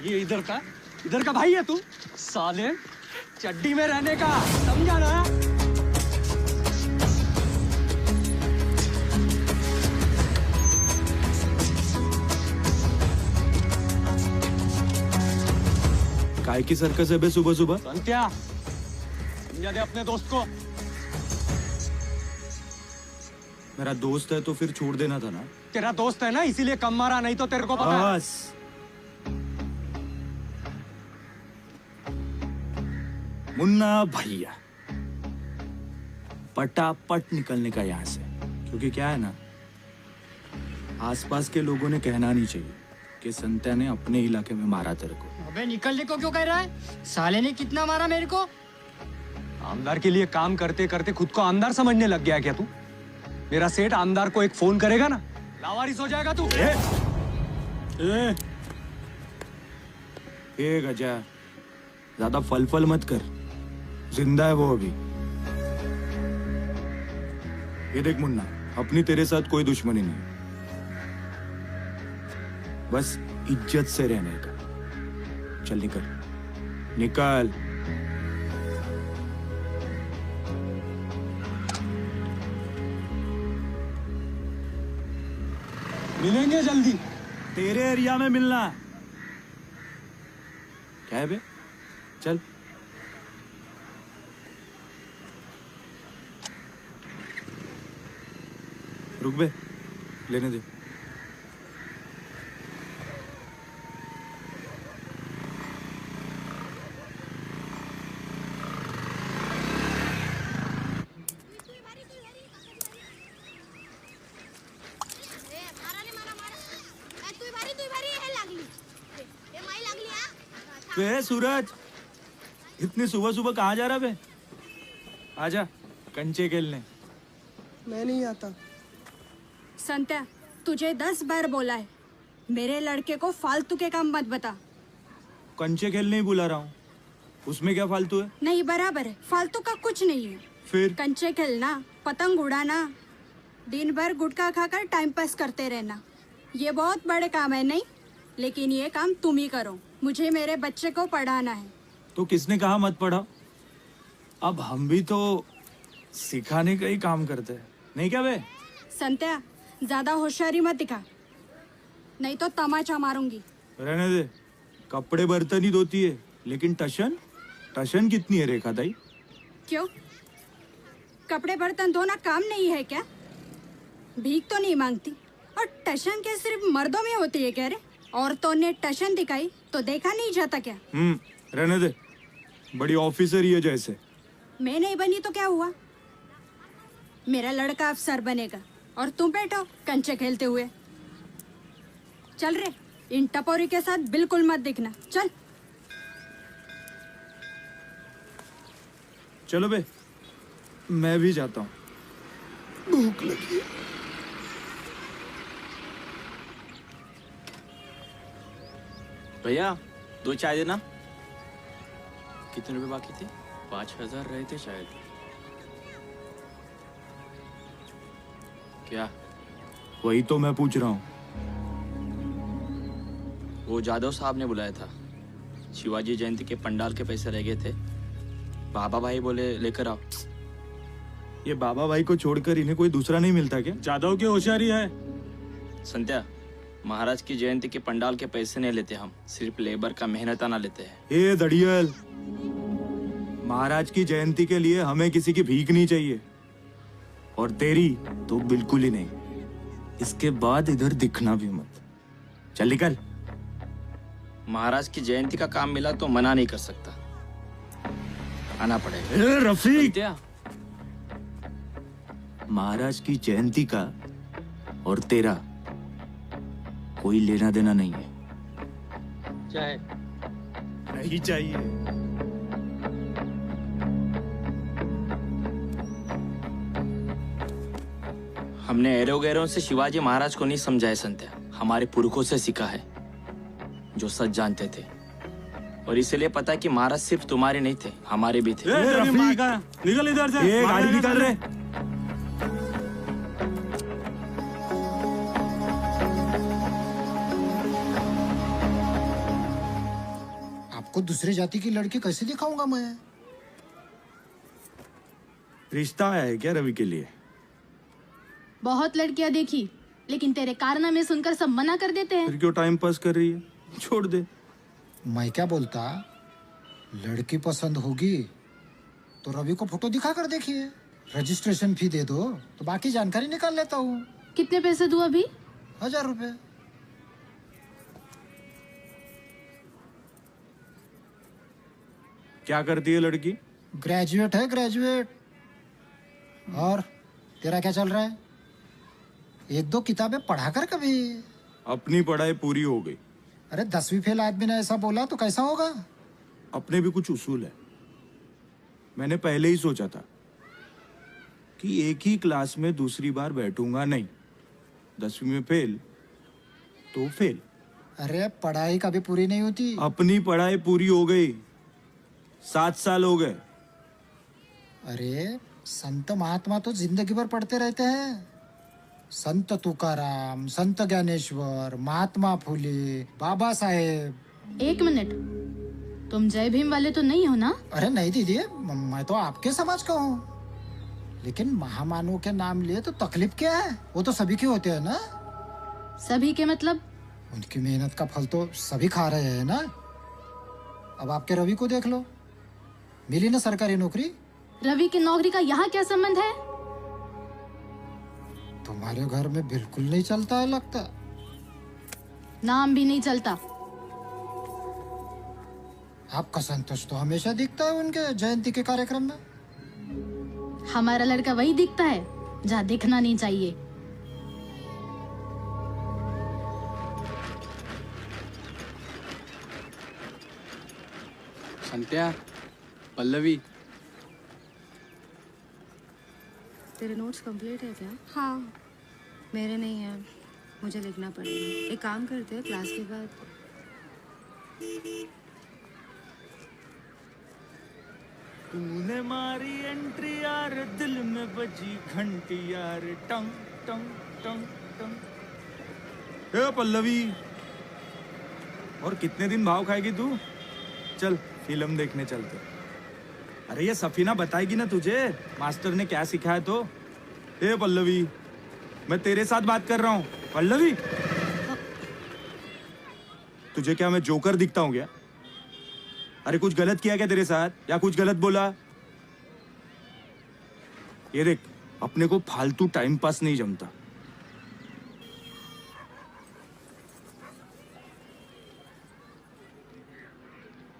ये इधर का भाई है तू? साले चड्डी में रहने का, समझा ना? काय की सर्कस है बे सुबह सुबह? संत्या, समझा दे अपने दोस्त को। मेरा दोस्त है तो फिर छोड़ देना था ना। तेरा दोस्त है ना, इसीलिए कम मारा, नहीं तो तेरे को पता है। बस मुन्ना भैया, पटापट निकलने का यहाँ से, क्योंकि क्या है ना, आसपास के लोगों ने कहना नहीं चाहिए कि संत्या ने अपने इलाके में मारा तेरे को। अबे निकलने को क्यों कह रहा है? साले ने कितना मारा मेरे को? आमदार के लिए काम करते करते खुद को आमदार समझने लग गया क्या तू? मेरा सेठ आमदार को एक फोन करेगा ना, लावारिस हो जाएगा तू। ए गजा, ज्यादा फल मत कर, जिंदा है वो अभी। ये देख मुन्ना, अपनी तेरे साथ कोई दुश्मनी नहीं, बस इज्जत से रहने का। चल निकल निकल। मिलेंगे जल्दी। तेरे एरिया में मिलना। क्या है बे? चल। रुक बे, लेने दे। बे सूरज, इतनी सुबह सुबह कहाँ जा रहा बे? आजा कंचे खेलने। मैं नहीं आता। संत्या, तुझे 10 बार बोला है, मेरे लड़के को फालतू के काम मत बता। कंचे खेलने ही बुला रहा हूँ, उसमें क्या फालतू है? नहीं, बराबर है, फालतू का कुछ नहीं है। फिर कंचे खेलना, पतंग उड़ाना, दिन भर गुटखा खाकर टाइम पास करते रहना, ये बहुत बड़े काम है नहीं? लेकिन ये काम तुम ही करो, मुझे मेरे बच्चे को पढ़ाना है। तो किसने कहा मत पढ़ाओ? अब हम भी तो सिखाने का ही काम करते हैं, नहीं क्या बे? संत्या, ज्यादा होशियारी मत दिखा, नहीं तो तमाचा मारूंगी। रहने दे, कपड़े बर्तन ही धोती है, लेकिन टशन कितनी है रेखा ताई? क्यों, कपड़े बर्तन धोना काम नहीं है क्या? भीख तो नहीं मांगती, और टशन के सिर्फ मर्दों में होती है क्या रे? औरतों ने टशन दिखाई तो देखा नहीं जाता क्या? रहने दे, बड़ी ऑफिसर ही है जैसे। मैं नहीं बनी तो क्या हुआ? मेरा लड़का अफसर बनेगा और तुम बैठो कंचे खेलते हुए। चल रे, इन टपोरी के साथ बिल्कुल मत दिखना, चल। चलो बे, मैं भी जाता हूँ, भूख लगी है। भैया 2 चाय देना। कितने रुपए बाकी थे? 5000 रहे थे शायद। क्या? वही तो मैं पूछ रहा हूँ। वो जादव साहब ने बुलाया था, शिवाजी जयंती के पंडाल के पैसे रह गए थे, बाबा भाई बोले लेकर आओ। ये बाबा भाई को छोड़कर इन्हें कोई दूसरा नहीं मिलता क्या? जादव की होशियारी है। संत्या, महाराज की जयंती के पंडाल के पैसे नहीं लेते हम, सिर्फ लेबर का मेहनताना लेते हैं। ए दड़ियल, महाराज की जयंती के लिए हमें किसी की भीख नहीं चाहिए, और तेरी तो बिल्कुल ही नहीं। इसके बाद इधर दिखना भी मत। चल निकल। महाराज की जयंती का काम मिला तो मना नहीं कर सकता, आना पड़ेगा। ए रफीक, संत्या, महाराज की जयंती का और तेरा कोई लेना देना नहीं है। चाहे नहीं चाहिए। हमने एरो गैरों से शिवाजी महाराज को नहीं समझा है संत्या, हमारे पुरखों से सीखा है, जो सच जानते थे। और इसलिए पता है कि महाराज सिर्फ तुम्हारे नहीं थे, हमारे भी थे। रफीक, निकल इधर से। ये गाड़ी निकाल रहे। आपको दूसरी जाति की लड़की कैसे दिखाऊंगा मैं? रिश्ता आया है क्या रवि के लिए? बहुत लड़कियां देखी, लेकिन तेरे कारनामे सुनकर सब मना कर देते हैं। फिर क्यों टाइम पास कर रही है? छोड़ दे। मैं क्या बोलता, लड़की पसंद होगी तो रवि को फोटो दिखा कर देखिए, रजिस्ट्रेशन फी दे दो तो बाकी जानकारी निकाल लेता हूँ। कितने पैसे दूं अभी? 1000 रुपए। क्या करती है लड़की? ग्रेजुएट है, ग्रेजुएट। और तेरा क्या चल रहा है? एक दो किताबें पढ़ा कर कभी। अपनी पढ़ाई पूरी हो गई। अरे 10वीं फेल आदमी ने ऐसा बोला तो कैसा होगा? अपने भी कुछ उसूल है। मैंने पहले ही सोचा था कि एक ही क्लास में दूसरी बार बैठूंगा नहीं। 10वीं में फेल तो फेल। अरे पढ़ाई कभी पूरी नहीं होती। अपनी पढ़ाई पूरी हो गई। 7 साल हो गए। अरे संत महात्मा तो जिंदगी भर पढ़ते रहते हैं। संत तुकाराम, संत ज्ञानेश्वर, महात्मा फुले, बाबा साहेब। 1 मिनट, तुम जय भीम वाले तो नहीं हो ना? अरे नहीं दीदी, मैं तो आपके समाज का हूँ। लेकिन महामानव के नाम लिए तो तकलीफ क्या है? वो तो सभी के होते हैं ना। सभी के मतलब? उनकी मेहनत का फल तो सभी खा रहे हैं ना। अब आपके रवि को देख लो, मिली ना सरकारी नौकरी। रवि की नौकरी का यहाँ क्या संबंध है? तुम्हारे घर में बिल्कुल नहीं चलता है लगता। नाम भी नहीं चलता। आपका संतोष तो हमेशा दिखता है उनके जयंती के कार्यक्रम में। हमारा लड़का वही दिखता है जहाँ दिखना नहीं चाहिए। संत्या, पल्लवी, तेरे नोट्स कंप्लीट है क्या? हाँ। मेरे नहीं है, मुझे लिखना पड़ेगा। एक काम करते हैं, क्लास के बाद। तूने मारी एंट्री यार, दिल में बजी घंटी यार, टंग टंग टंग टंग। ए पल्लवी, और कितने दिन भाव खाएगी तू? चल फिल्म देखने चलते। अरे ये सफीना बताएगी ना तुझे मास्टर ने क्या सिखाया तो। ए पल्लवी, मैं तेरे साथ बात कर रहा हूँ। पल्लवी, तुझे क्या मैं जोकर दिखता हूँ क्या? अरे कुछ गलत किया क्या तेरे साथ, या कुछ गलत बोला? ये देख, अपने को फालतू टाइम पास नहीं जमता।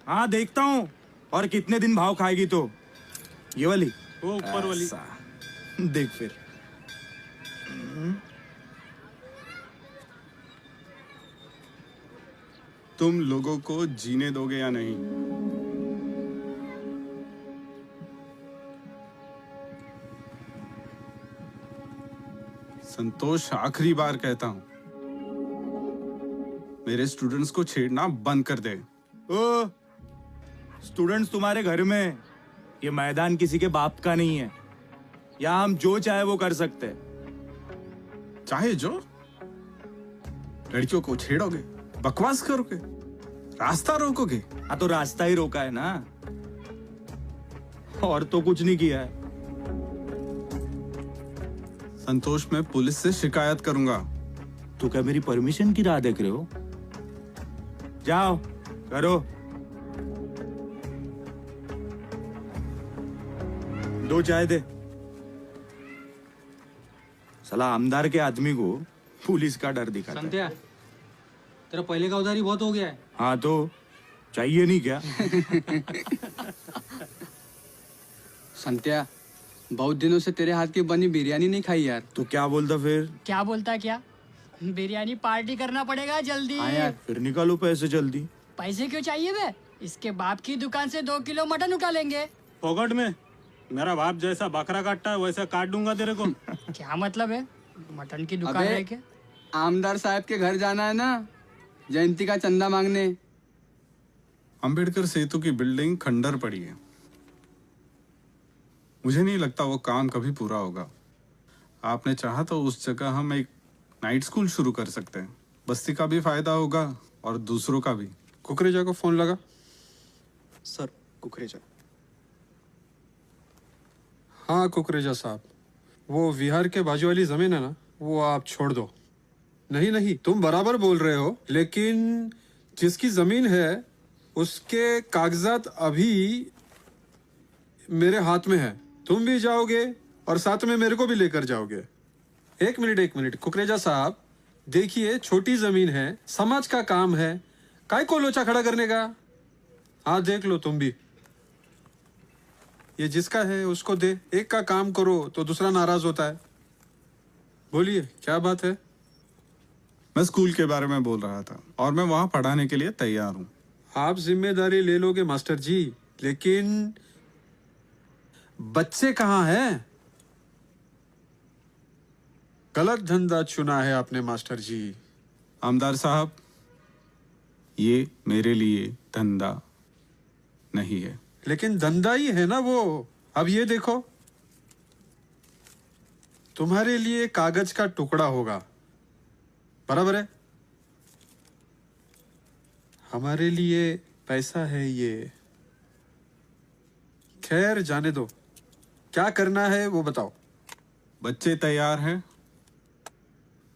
हाँ देखता हूँ, और कितने दिन भाव खाएगी तो। ये वाली, वो ऊपर वाली। ऐसा। देख फिर। तुम लोगों को जीने दोगे या नहीं? संतोष, आखिरी बार कहता हूं, मेरे स्टूडेंट्स को छेड़ना बंद कर दे। ओ, स्टूडेंट्स तुम्हारे घर में। ये मैदान किसी के बाप का नहीं है। यहाँ हम जो चाहे वो कर सकते हैं। चाहे जो, लड़कियों को छेड़ोगे, बकवास करोगे, रास्ता रोकोगे। हाँ तो रास्ता ही रोका है ना, और तो कुछ नहीं किया है। संतोष, मैं पुलिस से शिकायत करूंगा। तो क्या मेरी परमिशन की राह देख रहे हो? जाओ करो। दो चाय दे। साला आमदार के आदमी को पुलिस का डर दिखाता है। संत्या, तेरा पहले का उधारी बहुत हो गया है। हाँ तो चाहिए नहीं क्या? संत्या, बहुत दिनों से तेरे हाथ की बनी बिरयानी नहीं खाई यार। तो क्या बोलता फिर? क्या बोलता क्या? बिरयानी पार्टी करना पड़ेगा जल्दी। हाँ यार। फिर निकालो पैसे जल्दी। पैसे क्यों चाहिए बे? इसके बाप की दुकान से 2 किलो मटन उठा लेंगे। फोगट में मेरा बाप जैसा बकरा काटता है वैसा काट दूंगा तेरे को। क्या मतलब है? मटन की दुकान अबे, है क्या? आमदार साहब के घर जाना है ना, जयंती का चंदा मांगने। अंबेडकर सेतु की बिल्डिंग खंडर पड़ी है। मुझे नहीं लगता वो काम कभी पूरा होगा। आपने चाहा तो उस जगह हम एक नाइट स्कूल शुरू कर सकते हैं। बस्ती का भी फायदा होगा और दूसरों का भी। कुकरेजा को फोन लगा। सर कुकरेजा। हाँ कुकरेजा साहब, वो विहार के बाजू वाली जमीन है ना, वो आप छोड़ दो। नहीं नहीं, तुम बराबर बोल रहे हो, लेकिन जिसकी जमीन है उसके कागजात अभी मेरे हाथ में है। तुम भी जाओगे और साथ में मेरे को भी लेकर जाओगे। एक मिनट कुकरेजा साहब, देखिए छोटी जमीन है, समाज का काम है, काय को लोचा खड़ा करने का। हाँ देख लो तुम भी, ये जिसका है उसको दे। एक का काम करो तो दूसरा नाराज होता है। बोलिए क्या बात है? मैं स्कूल के बारे में बोल रहा था और मैं वहां पढ़ाने के लिए तैयार हूँ। आप जिम्मेदारी ले लोगे मास्टर जी, लेकिन बच्चे कहाँ हैं? गलत धंधा चुना है आपने मास्टर जी। आमदार साहब, ये मेरे लिए धंधा नहीं है। लेकिन धंधा ही है ना वो। अब ये देखो, तुम्हारे लिए कागज का टुकड़ा होगा, बराबर है? हमारे लिए पैसा है ये। खैर जाने दो, क्या करना है वो बताओ। बच्चे तैयार हैं,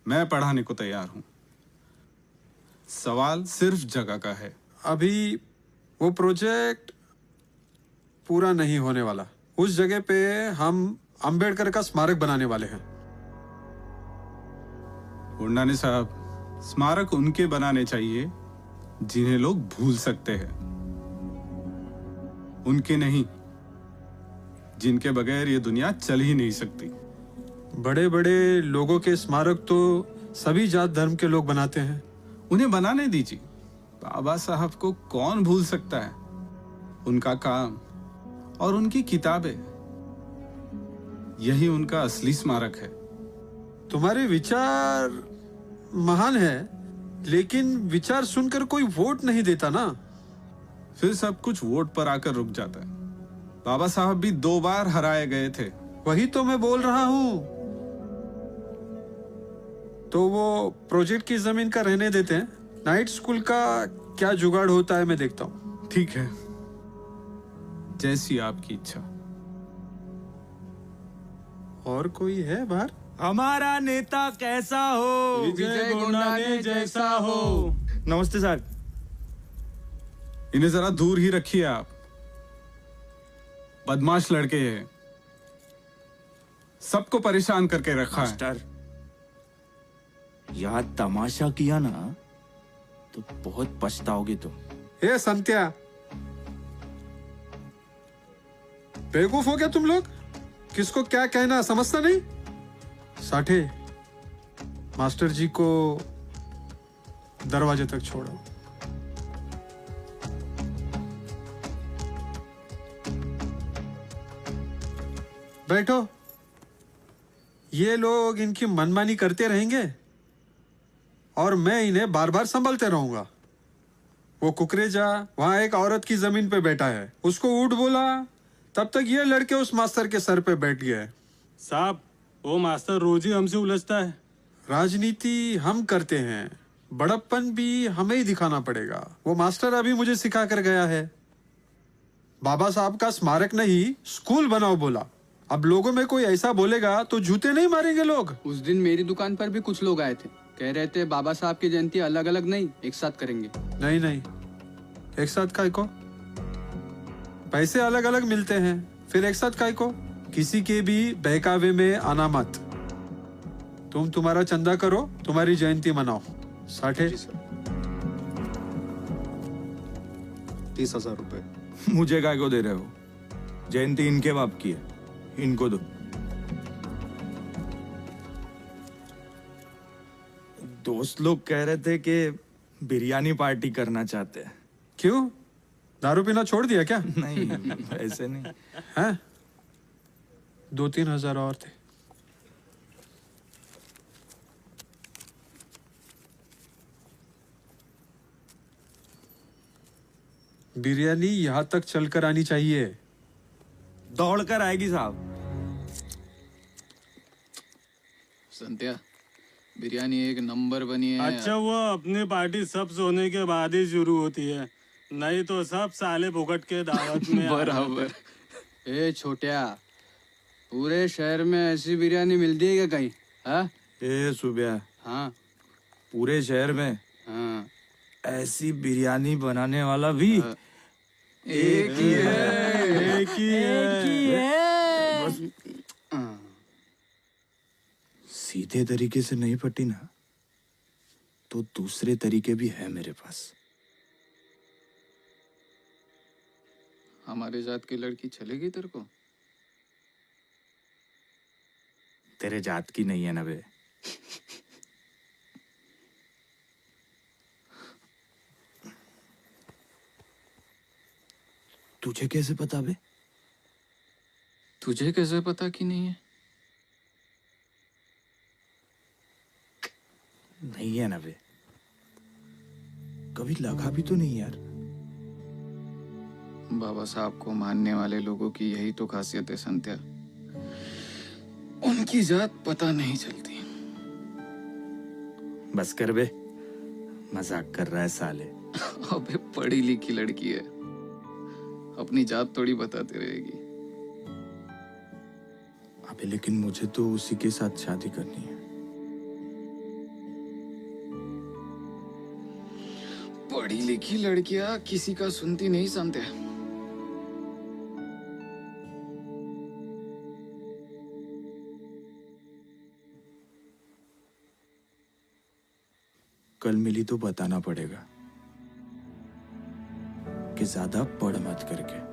मैं पढ़ाने को तैयार हूं। सवाल सिर्फ जगह का है। अभी वो प्रोजेक्ट पूरा नहीं होने वाला। उस जगह पे हम अंबेडकर का स्मारक बनाने वाले हैं। गुंडानी साहब, स्मारक उनके बनाने चाहिए जिन्हें लोग भूल सकते हैं, उनके नहीं जिनके बगैर ये दुनिया चल ही नहीं सकती। बड़े बड़े लोगों के स्मारक तो सभी जात धर्म के लोग बनाते हैं। उन्हें बनाने दीजिए। बाबा साहब को कौन भूल सकता है? उनका काम और उनकी किताबें, यही उनका असली स्मारक है। तुम्हारे विचार महान है, लेकिन विचार सुनकर कोई वोट नहीं देता ना। फिर सब कुछ वोट पर आकर रुक जाता है। बाबा साहब भी 2 बार हराए गए थे। वही तो मैं बोल रहा हूं। तो वो प्रोजेक्ट की जमीन का रहने देते हैं। नाइट स्कूल का क्या जुगाड़ होता है मैं देखता हूं। ठीक है, जैसी आपकी इच्छा। और कोई है बाहर? हमारा नेता कैसा हो, विजय गोंडाने जैसा हो। नमस्ते सर। इन्हें जरा दूर ही रखिए आप, बदमाश लड़के हैं, सबको परेशान करके रखा है। मास्टर, यार तमाशा किया ना तो बहुत पछताओगे तुम। हे संत्या, बेवकूफ हो क्या तुम लोग? किसको क्या कहना समझता नहीं? साठे, मास्टर जी को दरवाजे तक छोड़ो। बैठो। ये लोग इनकी मनमानी करते रहेंगे और मैं इन्हें बार बार संभलते रहूंगा। वो कुकरेजा वहां एक औरत की जमीन पे बैठा है, उसको ऊट बोला, तब तक ये लड़के उस मास्टर के सर पे बैठ गए। साहब, वो मास्टर रोज ही हमसे उलझता है। राजनीति हम करते हैं, बड़प्पन भी हमें ही दिखाना पड़ेगा। वो मास्टर अभी मुझे सिखा कर गया है। बाबा साहब का स्मारक नहीं, स्कूल बनाओ बोला। अब लोगों में कोई ऐसा बोलेगा तो जूते नहीं मारेंगे लोग। उस दिन मेरी दुकान पर भी कुछ लोग आए थे, कह रहे थे बाबा साहब की जयंती अलग अलग नहीं, एक साथ करेंगे। नहीं नहीं, एक साथ काय को? पैसे अलग अलग मिलते हैं, फिर एक साथ काय को? किसी के भी बहकावे में आना मत। तुम तुम्हारा चंदा करो, तुम्हारी जयंती मनाओ। साठे 30,000 रुपए। मुझे काय को दे रहे हो? जयंती इनके बाप की है, इनको दो। दोस्त लोग कह रहे थे कि बिरयानी पार्टी करना चाहते हैं। क्यों, दारू पीना छोड़ दिया क्या? नहीं, ऐसे नहीं। हैं? 2-3 हजार और थे। बिरयानी यहाँ तक चलकर आनी चाहिए। दौड़ कर आएगी साहब। संत्या, बिरयानी एक नंबर बनी है। अच्छा, वो अपनी पार्टी सब सोने के बाद ही शुरू होती है, नहीं तो सब साले भुगट के दावत में बराबर। ए छोटिया, पूरे शहर में ऐसी बिरयानी मिलती है क्या कहीं? हाँ ए सुबह, हाँ पूरे शहर में हाँ ऐसी बिरयानी बनाने वाला भी एक ही है। एक ही है। सीधे तरीके से नहीं पटी ना, तो दूसरे तरीके भी है मेरे पास। हमारे जात की लड़की चलेगी तेरे को? तेरे जात की नहीं है ना बे। तुझे कैसे पता बे? तुझे कैसे पता कि नहीं है? नहीं है ना बे, कभी लगा भी तो नहीं यार। बाबा साहब को मानने वाले लोगों की यही तो खासियत है संत्या, उनकी जात पता नहीं चलती। बस कर बे, मजाक कर रहा है साले। अबे पढ़ी लिखी लड़की है, अपनी जात थोड़ी बताते रहेगी। अबे लेकिन मुझे तो उसी के साथ शादी करनी है। पढ़ी लिखी लड़कियां किसी का सुनती नहीं समझते। कल मिली तो बताना पड़ेगा कि ज्यादा पढ़ मत करके।